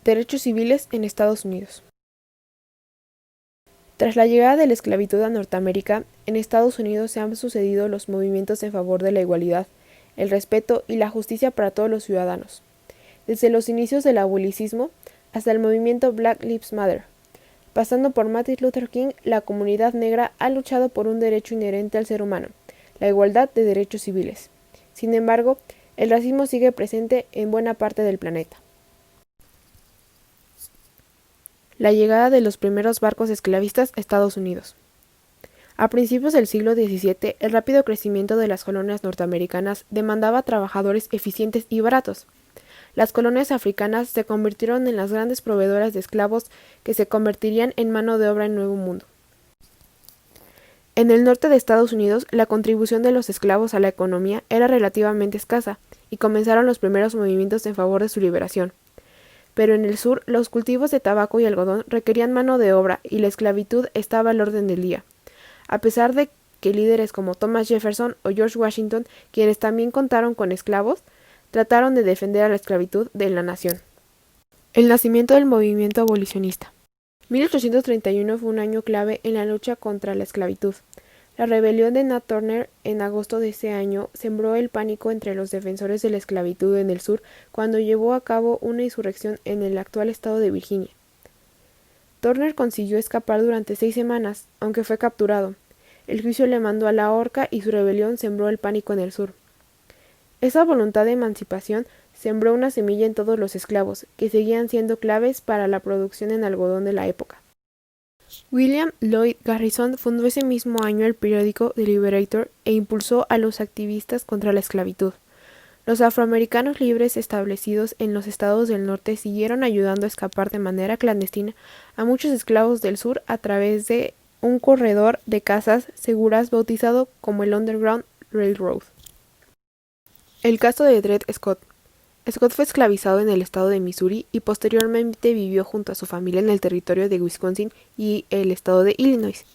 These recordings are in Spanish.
Derechos civiles en Estados Unidos. Tras la llegada de la esclavitud a Norteamérica, en Estados Unidos se han sucedido los movimientos en favor de la igualdad, el respeto y la justicia para todos los ciudadanos. Desde los inicios del abolicismo hasta el movimiento Black Lives Matter. Pasando por Martin Luther King, la comunidad negra ha luchado por un derecho inherente al ser humano, la igualdad de derechos civiles. Sin embargo, el racismo sigue presente en buena parte del planeta. La llegada de los primeros barcos esclavistas a Estados Unidos. A principios del siglo XVII, el rápido crecimiento de las colonias norteamericanas demandaba trabajadores eficientes y baratos. Las colonias africanas se convirtieron en las grandes proveedoras de esclavos que se convertirían en mano de obra en Nuevo Mundo. En el norte de Estados Unidos, la contribución de los esclavos a la economía era relativamente escasa, y comenzaron los primeros movimientos en favor de su liberación. Pero en el sur, los cultivos de tabaco y algodón requerían mano de obra y la esclavitud estaba al orden del día. A pesar de que líderes como Thomas Jefferson o George Washington, quienes también contaron con esclavos, trataron de defender a la esclavitud de la nación. El nacimiento del movimiento abolicionista. 1831 fue un año clave en la lucha contra la esclavitud. La rebelión de Nat Turner en agosto de ese año sembró el pánico entre los defensores de la esclavitud en el sur cuando llevó a cabo una insurrección en el actual estado de Virginia. Turner consiguió escapar durante 6 semanas, aunque fue capturado. El juicio le mandó a la horca y su rebelión sembró el pánico en el sur. Esa voluntad de emancipación sembró una semilla en todos los esclavos, que seguían siendo claves para la producción en algodón de la época. William Lloyd Garrison fundó ese mismo año el periódico The Liberator e impulsó a los activistas contra la esclavitud. Los afroamericanos libres establecidos en los estados del norte siguieron ayudando a escapar de manera clandestina a muchos esclavos del sur a través de un corredor de casas seguras bautizado como el Underground Railroad. El caso de Dred Scott. Scott fue esclavizado en el estado de Missouri y posteriormente vivió junto a su familia en el territorio de Wisconsin y el estado de Illinois.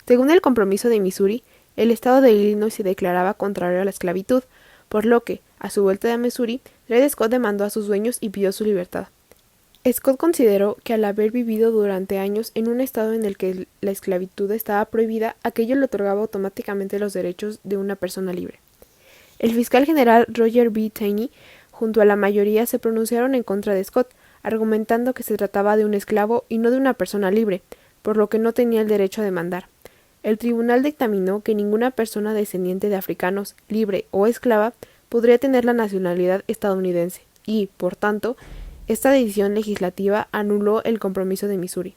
Según el compromiso de Missouri, el estado de Illinois se declaraba contrario a la esclavitud, por lo que, a su vuelta de Missouri, Dred Scott demandó a sus dueños y pidió su libertad. Scott consideró que al haber vivido durante años en un estado en el que la esclavitud estaba prohibida, aquello le otorgaba automáticamente los derechos de una persona libre. El fiscal general Roger B. Taney junto a la mayoría se pronunciaron en contra de Scott, argumentando que se trataba de un esclavo y no de una persona libre, por lo que no tenía el derecho a demandar. El tribunal dictaminó que ninguna persona descendiente de africanos, libre o esclava, podría tener la nacionalidad estadounidense y, por tanto, esta decisión legislativa anuló el compromiso de Missouri.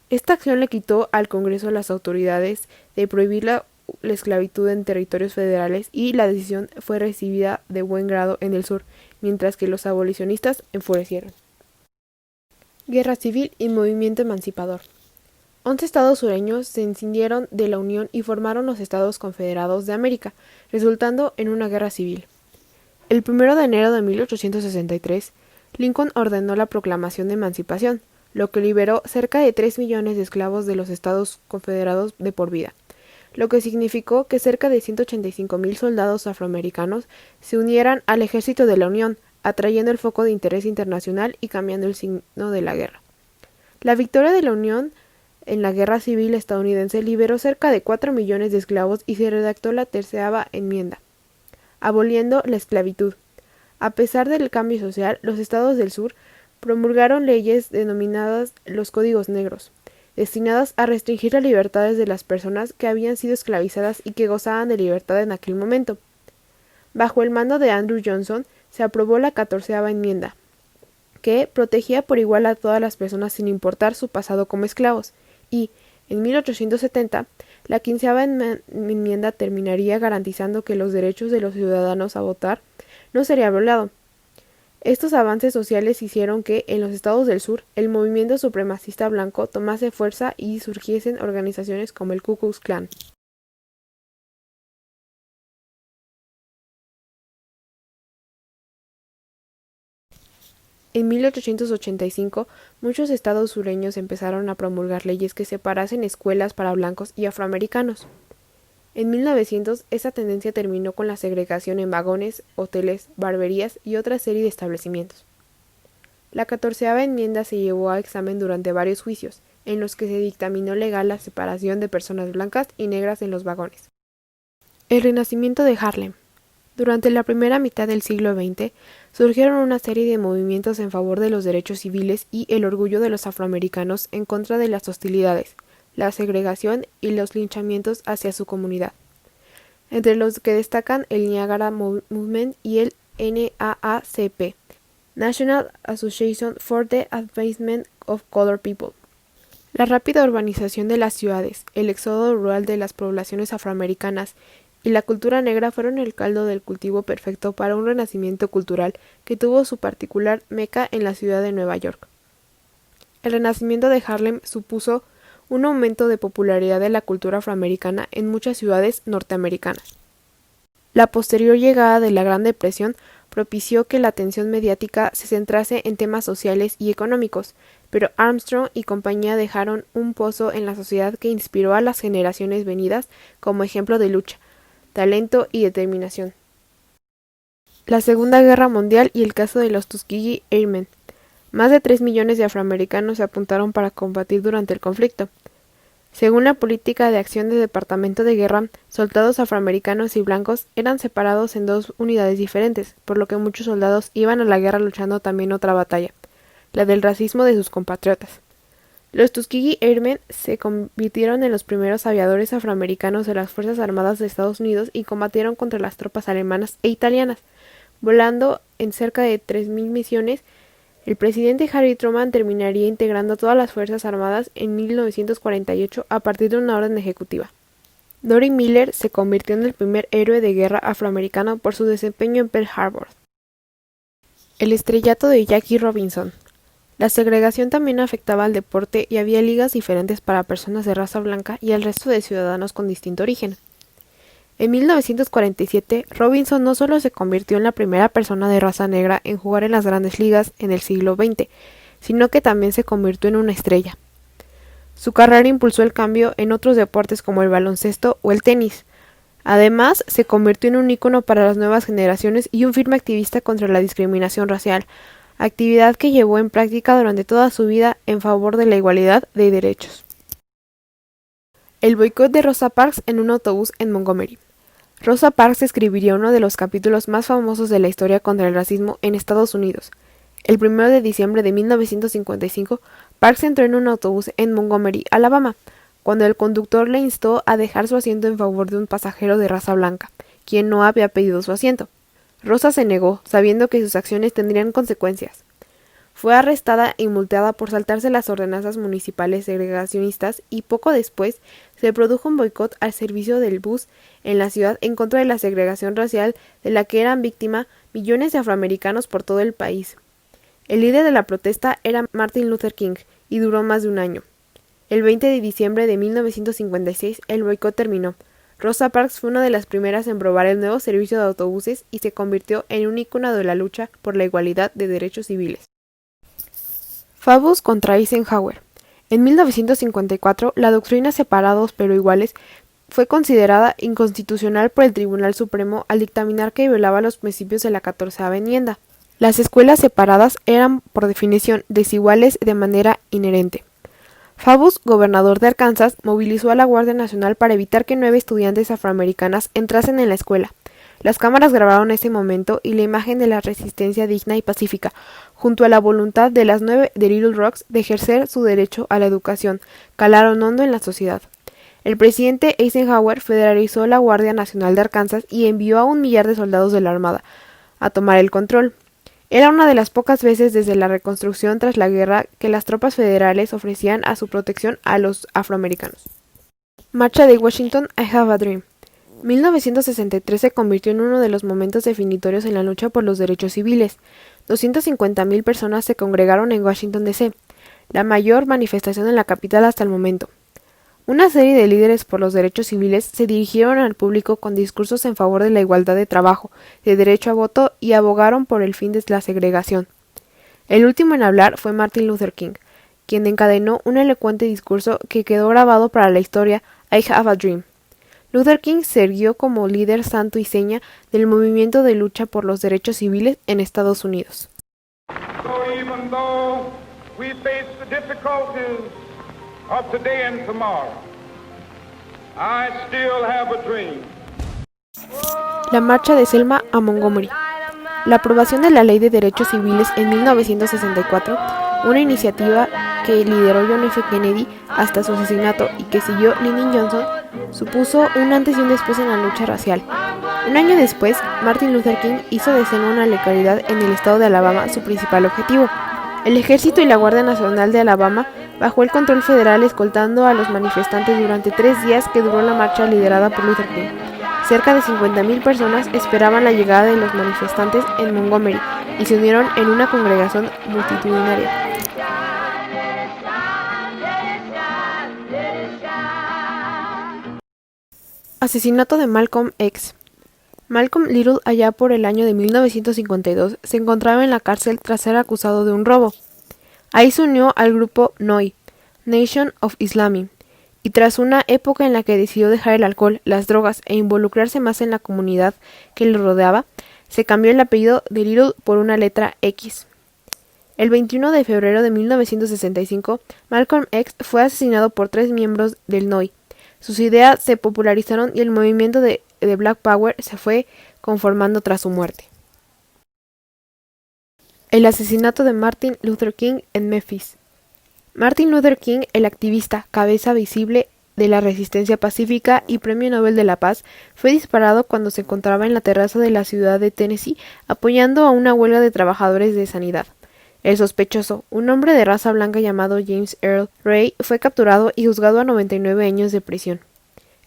Esta acción le quitó al Congreso las autoridades de prohibir la esclavitud en territorios federales y la decisión fue recibida de buen grado en el sur, mientras que los abolicionistas enfurecieron. Guerra civil y movimiento emancipador. 11 estados sureños se escindieron de la Unión y formaron los Estados Confederados de América, resultando en una guerra civil. El 1 de enero de 1863, Lincoln ordenó la proclamación de emancipación, lo que liberó cerca de 3 millones de esclavos de los Estados Confederados de por vida, lo que significó que cerca de 185,000 soldados afroamericanos se unieran al ejército de la Unión, atrayendo el foco de interés internacional y cambiando el signo de la guerra. La victoria de la Unión en la Guerra Civil estadounidense liberó cerca de 4 millones de esclavos y se redactó la 13ª enmienda, aboliendo la esclavitud. A pesar del cambio social, los estados del sur promulgaron leyes denominadas los Códigos Negros, destinadas a restringir las libertades de las personas que habían sido esclavizadas y que gozaban de libertad en aquel momento. Bajo el mando de Andrew Johnson, se aprobó la 14ª enmienda, que protegía por igual a todas las personas sin importar su pasado como esclavos, y, en 1870, la 15ª enmienda terminaría garantizando que los derechos de los ciudadanos a votar no sería violado. Estos avances sociales hicieron que, en los estados del sur, el movimiento supremacista blanco tomase fuerza y surgiesen organizaciones como el Ku Klux Klan. En 1885, muchos estados sureños empezaron a promulgar leyes que separasen escuelas para blancos y afroamericanos. En 1900, esa tendencia terminó con la segregación en vagones, hoteles, barberías y otra serie de establecimientos. La 14ª enmienda se llevó a examen durante varios juicios, en los que se dictaminó legal la separación de personas blancas y negras en los vagones. El renacimiento de Harlem. Durante la primera mitad del siglo XX, surgieron una serie de movimientos en favor de los derechos civiles y el orgullo de los afroamericanos en contra de las hostilidades, la segregación y los linchamientos hacia su comunidad, entre los que destacan el Niagara Movement y el NAACP, National Association for the Advancement of Colored People. La rápida urbanización de las ciudades, el éxodo rural de las poblaciones afroamericanas y la cultura negra fueron el caldo del cultivo perfecto para un renacimiento cultural que tuvo su particular meca en la ciudad de Nueva York. El renacimiento de Harlem supuso un aumento de popularidad de la cultura afroamericana en muchas ciudades norteamericanas. La posterior llegada de la Gran Depresión propició que la atención mediática se centrase en temas sociales y económicos, pero Armstrong y compañía dejaron un pozo en la sociedad que inspiró a las generaciones venidas como ejemplo de lucha, talento y determinación. La Segunda Guerra Mundial y el caso de los Tuskegee Airmen. Más de 3 millones de afroamericanos se apuntaron para combatir durante el conflicto. Según la política de acción del Departamento de Guerra, soldados afroamericanos y blancos eran separados en 2 unidades diferentes, por lo que muchos soldados iban a la guerra luchando también otra batalla, la del racismo de sus compatriotas. Los Tuskegee Airmen se convirtieron en los primeros aviadores afroamericanos de las Fuerzas Armadas de Estados Unidos y combatieron contra las tropas alemanas e italianas, volando en cerca de 3.000 misiones. El presidente Harry Truman terminaría integrando todas las Fuerzas Armadas en 1948 a partir de una orden ejecutiva. Dory Miller se convirtió en el primer héroe de guerra afroamericano por su desempeño en Pearl Harbor. El estrellato de Jackie Robinson. La segregación también afectaba al deporte y había ligas diferentes para personas de raza blanca y el resto de ciudadanos con distinto origen. En 1947, Robinson no solo se convirtió en la primera persona de raza negra en jugar en las grandes ligas en el siglo XX, sino que también se convirtió en una estrella. Su carrera impulsó el cambio en otros deportes como el baloncesto o el tenis. Además, se convirtió en un ícono para las nuevas generaciones y un firme activista contra la discriminación racial, actividad que llevó en práctica durante toda su vida en favor de la igualdad de derechos. El boicot de Rosa Parks en un autobús en Montgomery. Rosa Parks escribiría uno de los capítulos más famosos de la historia contra el racismo en Estados Unidos. El 1 de diciembre de 1955, Parks entró en un autobús en Montgomery, Alabama, cuando el conductor le instó a dejar su asiento en favor de un pasajero de raza blanca, quien no había pedido su asiento. Rosa se negó, sabiendo que sus acciones tendrían consecuencias. Fue arrestada y multada por saltarse las ordenanzas municipales segregacionistas y poco después se produjo un boicot al servicio del bus en la ciudad en contra de la segregación racial de la que eran víctimas millones de afroamericanos por todo el país. El líder de la protesta era Martin Luther King y duró más de un año. El 20 de diciembre de 1956 el boicot terminó. Rosa Parks fue una de las primeras en probar el nuevo servicio de autobuses y se convirtió en un ícono de la lucha por la igualdad de derechos civiles. Faust contra Eisenhower. En 1954, la doctrina separados pero iguales fue considerada inconstitucional por el Tribunal Supremo al dictaminar que violaba los principios de la 14ª enmienda. Las escuelas separadas eran, por definición, desiguales de manera inherente. Faust, gobernador de Arkansas, movilizó a la Guardia Nacional para evitar que 9 estudiantes afroamericanas entrasen en la escuela. Las cámaras grabaron ese momento y la imagen de la resistencia digna y pacífica, junto a la voluntad de las 9 de Little Rocks de ejercer su derecho a la educación, calaron hondo en la sociedad. El presidente Eisenhower federalizó la Guardia Nacional de Arkansas y envió a 1 millar de soldados de la Armada a tomar el control. Era una de las pocas veces desde la reconstrucción tras la guerra que las tropas federales ofrecían a su protección a los afroamericanos. Marcha de Washington, I Have a Dream. 1963 se convirtió en uno de los momentos definitorios en la lucha por los derechos civiles. 250.000 personas se congregaron en Washington, D.C., la mayor manifestación en la capital hasta el momento. Una serie de líderes por los derechos civiles se dirigieron al público con discursos en favor de la igualdad de trabajo, de derecho a voto y abogaron por el fin de la segregación. El último en hablar fue Martin Luther King, quien encadenó un elocuente discurso que quedó grabado para la historia, I Have a Dream. Luther King se erguió como líder santo y seña del movimiento de lucha por los derechos civiles en Estados Unidos. even though we face the difficulties of today and tomorrow, I still have a dream. La marcha de Selma a Montgomery. La aprobación de la Ley de Derechos Civiles en 1964, una iniciativa que lideró John F. Kennedy hasta su asesinato y que siguió Lyndon Johnson, supuso un antes y un después en la lucha racial. Un año después, Martin Luther King hizo de Selma una localidad en el estado de Alabama su principal objetivo. El ejército y la Guardia Nacional de Alabama bajó el control federal escoltando a los manifestantes durante 3 días que duró la marcha liderada por Luther King. Cerca de 50,000 personas esperaban la llegada de los manifestantes en Montgomery y se unieron en una congregación multitudinaria. Asesinato de Malcolm X. Malcolm Little, allá por el año de 1952, se encontraba en la cárcel tras ser acusado de un robo. Ahí se unió al grupo NOI, Nation of Islam, y tras una época en la que decidió dejar el alcohol, las drogas e involucrarse más en la comunidad que lo rodeaba, se cambió el apellido de Little por una letra X. El 21 de febrero de 1965, Malcolm X fue asesinado por 3 miembros del NOI. Sus ideas se popularizaron y el movimiento de Black Power se fue conformando tras su muerte. El asesinato de Martin Luther King en Memphis. Martin Luther King, el activista, cabeza visible de la resistencia pacífica y Premio Nobel de la Paz, fue disparado cuando se encontraba en la terraza de la ciudad de Tennessee apoyando a una huelga de trabajadores de sanidad. El sospechoso, un hombre de raza blanca llamado James Earl Ray, fue capturado y juzgado a 99 años de prisión.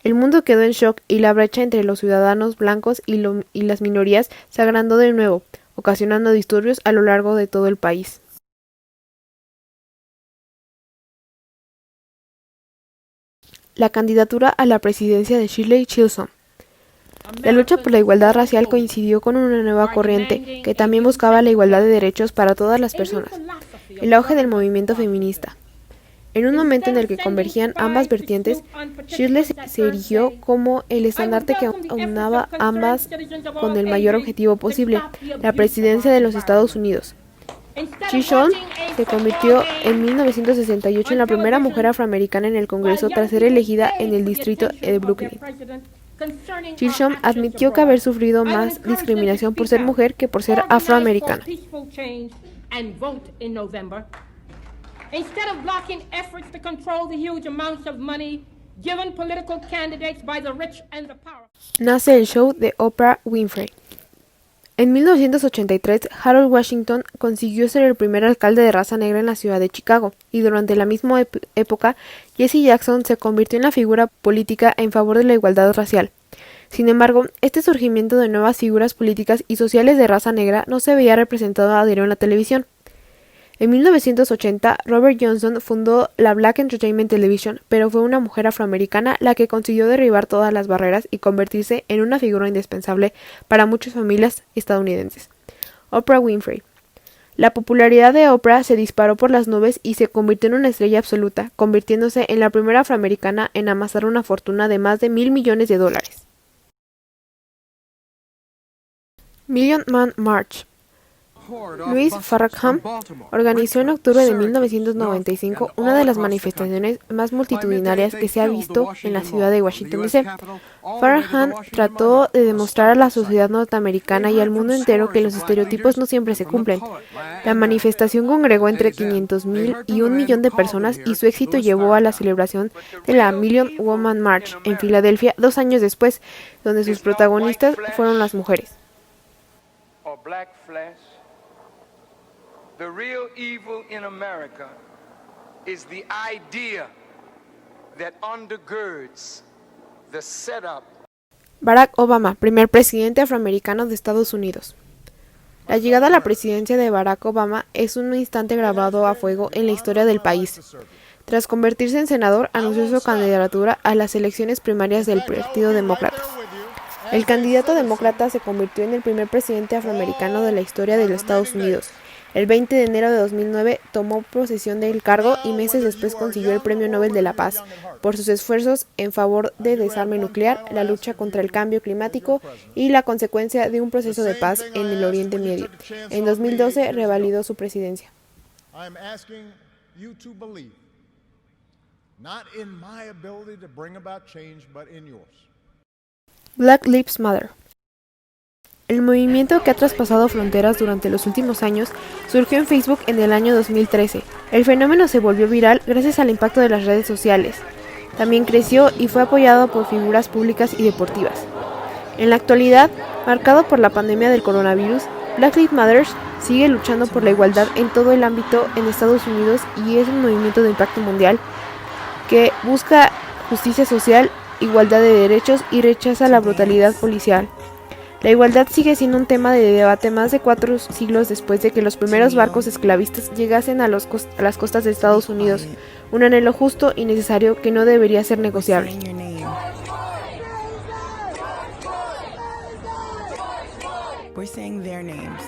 El mundo quedó en shock y la brecha entre los ciudadanos blancos y las minorías se agrandó de nuevo, ocasionando disturbios a lo largo de todo el país. La candidatura a la presidencia de Shirley Chisholm. La lucha por la igualdad racial coincidió con una nueva corriente que también buscaba la igualdad de derechos para todas las personas, el auge del movimiento feminista. En un momento en el que convergían ambas vertientes, Shirley se erigió como el estandarte que aunaba ambas con el mayor objetivo posible, la presidencia de los Estados Unidos. Chisholm se convirtió en 1968 en la primera mujer afroamericana en el Congreso tras ser elegida en el distrito de Brooklyn. Chisholm admitió que haber sufrido más discriminación por ser mujer que por ser afroamericana. Nace el show de Oprah Winfrey. En 1983, Harold Washington consiguió ser el primer alcalde de raza negra en la ciudad de Chicago, y durante la misma época, Jesse Jackson se convirtió en la figura política en favor de la igualdad racial. Sin embargo, este surgimiento de nuevas figuras políticas y sociales de raza negra no se veía representado a diario en la televisión. En 1980, Robert Johnson fundó la Black Entertainment Television, pero fue una mujer afroamericana la que consiguió derribar todas las barreras y convertirse en una figura indispensable para muchas familias estadounidenses. Oprah Winfrey. La popularidad de Oprah se disparó por las nubes y se convirtió en una estrella absoluta, convirtiéndose en la primera afroamericana en amasar una fortuna de más de $1,000 millones. Million Man March. Louis Farrakhan organizó en octubre de 1995 una de las manifestaciones más multitudinarias que se ha visto en la ciudad de Washington, D.C. Farrakhan trató de demostrar a la sociedad norteamericana y al mundo entero que los estereotipos no siempre se cumplen. La manifestación congregó entre 500,000 y 1,000,000 de personas y su éxito llevó a la celebración de la Million Woman March en Filadelfia 2 años después, donde sus protagonistas fueron las mujeres. The real evil in America is the idea that undergirds the setup. Barack Obama, primer presidente afroamericano de Estados Unidos. La llegada a la presidencia de Barack Obama es un instante grabado a fuego en la historia del país. Tras convertirse en senador, anunció su candidatura a las elecciones primarias del Partido Demócrata. El candidato demócrata se convirtió en el primer presidente afroamericano de la historia de los Estados Unidos. El 20 de enero de 2009 tomó posesión del cargo y meses después consiguió el Premio Nobel de la Paz por sus esfuerzos en favor de desarme nuclear, la lucha contra el cambio climático y la consecuencia de un proceso de paz en el Oriente Medio. En 2012 revalidó su presidencia. I'm asking you to believe, not in my ability to bring about change, but in yours. Black Lives Matter. El movimiento, que ha traspasado fronteras durante los últimos años, surgió en Facebook en el año 2013. El fenómeno se volvió viral gracias al impacto de las redes sociales. También creció y fue apoyado por figuras públicas y deportivas. En la actualidad, marcado por la pandemia del coronavirus, Black Lives Matter sigue luchando por la igualdad en todo el ámbito en Estados Unidos y es un movimiento de impacto mundial que busca justicia social, igualdad de derechos y rechaza la brutalidad policial. La igualdad sigue siendo un tema de debate más de 4 siglos después de que los primeros barcos esclavistas llegasen a las costas de Estados Unidos, un anhelo justo y necesario que no debería ser negociable. We're saying their names.